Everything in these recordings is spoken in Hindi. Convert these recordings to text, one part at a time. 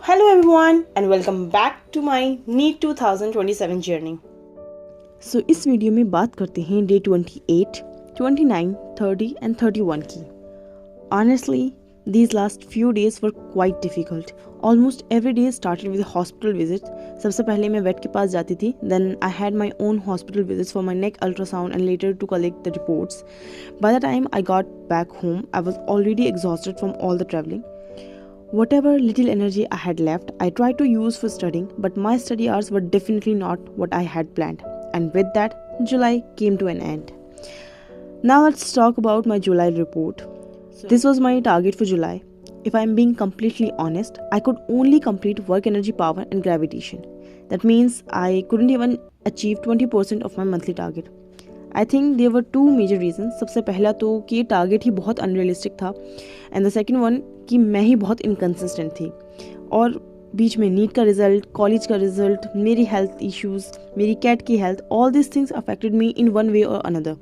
Hello everyone and welcome back to my NEET 2027 journey. So इस वीडियो में बात करते हैं डे 28, 29, 30 and 31 की. Honestly, these last few days were quite difficult. Almost every day started with a hospital visit. सबसे पहले मैं vet के पास जाती थी. Then I had my own hospital visits for my neck ultrasound and later to collect the reports. By the time I got back home, I was already exhausted from all the traveling. Whatever little energy I had left, I tried to use for studying, but my study hours were definitely not what I had planned. And with that, July came to an end. Now let's talk about my July report. This was my target for July. If I am being completely honest, I could only complete work energy power and gravitation. That means I couldn't even achieve 20% of my monthly target. I think there were two major reason. सबसे पहला तो कि ये टारगेट ही बहुत अनरियलिस्टिक था एंड द सेकेंड वन कि मैं ही बहुत इनकन्सिस्टेंट थी और बीच में नीट का रिजल्ट, कॉलेज का रिजल्ट, मेरी हेल्थ इश्यूज, मेरी कैट की health, all this things affected me in one way और another.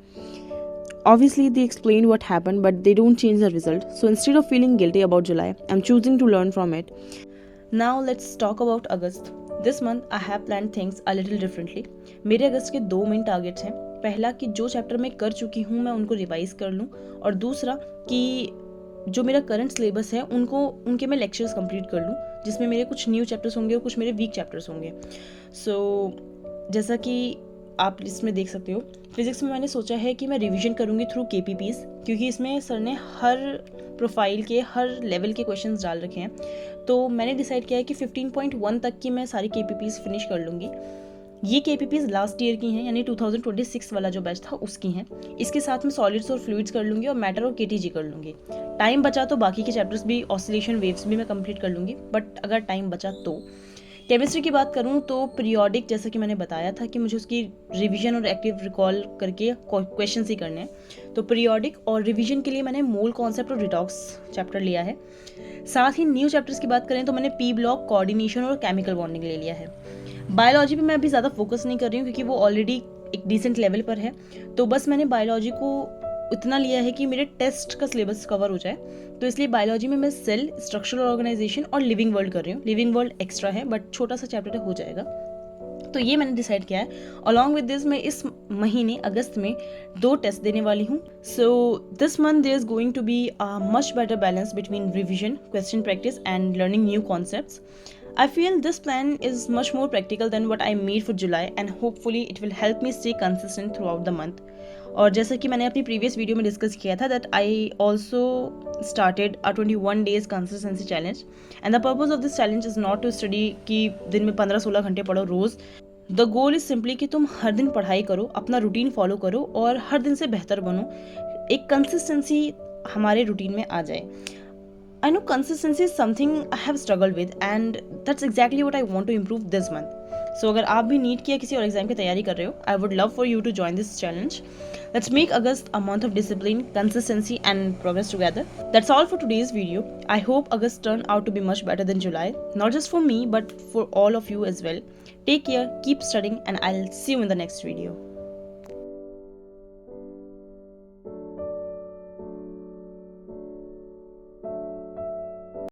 Obviously, they explained what happened, but they don't change the result. So instead of feeling guilty about July, I'm choosing to learn from it. Now let's talk about August. This month I have planned things a little differently. मेरे अगस्त के दो मेन टारगेट्स हैं. पहला कि जो चैप्टर मैं कर चुकी हूँ मैं उनको रिवाइज कर लूँ और दूसरा कि जो मेरा करंट सिलेबस है उनके मैं लेक्चर्स कंप्लीट कर लूँ जिसमें मेरे कुछ न्यू चैप्टर्स होंगे और कुछ मेरे वीक चैप्टर्स होंगे. जैसा कि आप इसमें देख सकते हो, फिजिक्स में मैंने सोचा है कि मैं रिवीजन करूँगी थ्रू KPPs क्योंकि इसमें सर ने हर प्रोफाइल के हर लेवल के क्वेश्चंस डाल रखे हैं. तो मैंने डिसाइड किया है कि 15.1 तक की मैं सारी KPPs फिनिश कर लूँगी. ये KPPs लास्ट ईयर की हैं, यानी 2026 वाला जो बैच था उसकी हैं. इसके साथ में सॉलिड्स और फ्लूइड्स कर लूँगी और मैटर और KTG कर लूँगी. टाइम बचा तो बाकी के चैप्टर्स भी, ऑसिलेशन वेव्स भी मैं कंप्लीट कर लूँगी, बट अगर टाइम बचा तो. केमिस्ट्री की बात करूँ तो पीरियोडिक, जैसा कि मैंने बताया था कि मुझे उसकी रिवीजन और एक्टिव रिकॉल करके क्वेश्चंस ही करने हैं, तो पीरियोडिक और रिवीजन के लिए मैंने मोल कॉन्सेप्ट और डिटॉक्स चैप्टर लिया है. साथ ही न्यू चैप्टर्स की बात करें तो मैंने P ब्लॉक, कोऑर्डिनेशन और केमिकल बॉन्डिंग ले लिया है. बायोलॉजी पे मैं अभी ज़्यादा फोकस नहीं कर रही हूँ क्योंकि वो ऑलरेडी एक डिसेंट लेवल पर है. तो बस मैंने बायोलॉजी को इतना लिया है कि मेरे टेस्ट का सिलेबस कवर हो जाए, तो इसलिए बायोलॉजी में मैं सेल, स्ट्रक्चरल ऑर्गेनाइजेशन और लिविंग वर्ल्ड कर रही हूँ. लिविंग वर्ल्ड एक्स्ट्रा है बट छोटा सा चैप्टर हो जाएगा, तो ये मैंने डिसाइड किया है. अलॉन्ग विद दिस मैं इस महीने अगस्त में 2 टेस्ट देने वाली हूँ. So this month there is going to be a much better balance between revision, question practice and learning new concepts. I feel this plan is much more practical than what I made for July and hopefully it will help me stay consistent throughout the month. और जैसा कि मैंने अपनी प्रीवियस वीडियो में डिस्कस किया था that I also started a 21 days consistency challenge and the purpose of this challenge is not to study कि दिन में 15-16 घंटे पढ़ो रोज़. The goal is simply कि तुम हर दिन पढ़ाई करो, अपना रूटीन फॉलो करो और हर दिन से बेहतर बनो, एक कंसिस्टेंसी हमारे रूटीन में आ जाए. I know consistency is something I have struggled with and that's exactly what I want to improve this month. So अगर आप भी नीट की या किसी और एग्जाम की तैयारी कर रहे हो, I would love for you to join this challenge. Let's make August a month of discipline, consistency and progress together. That's all for today's video. I hope August turned out to be much better than July, not just for me but for all of you as well. Take care, keep studying and I'll see you in the next video.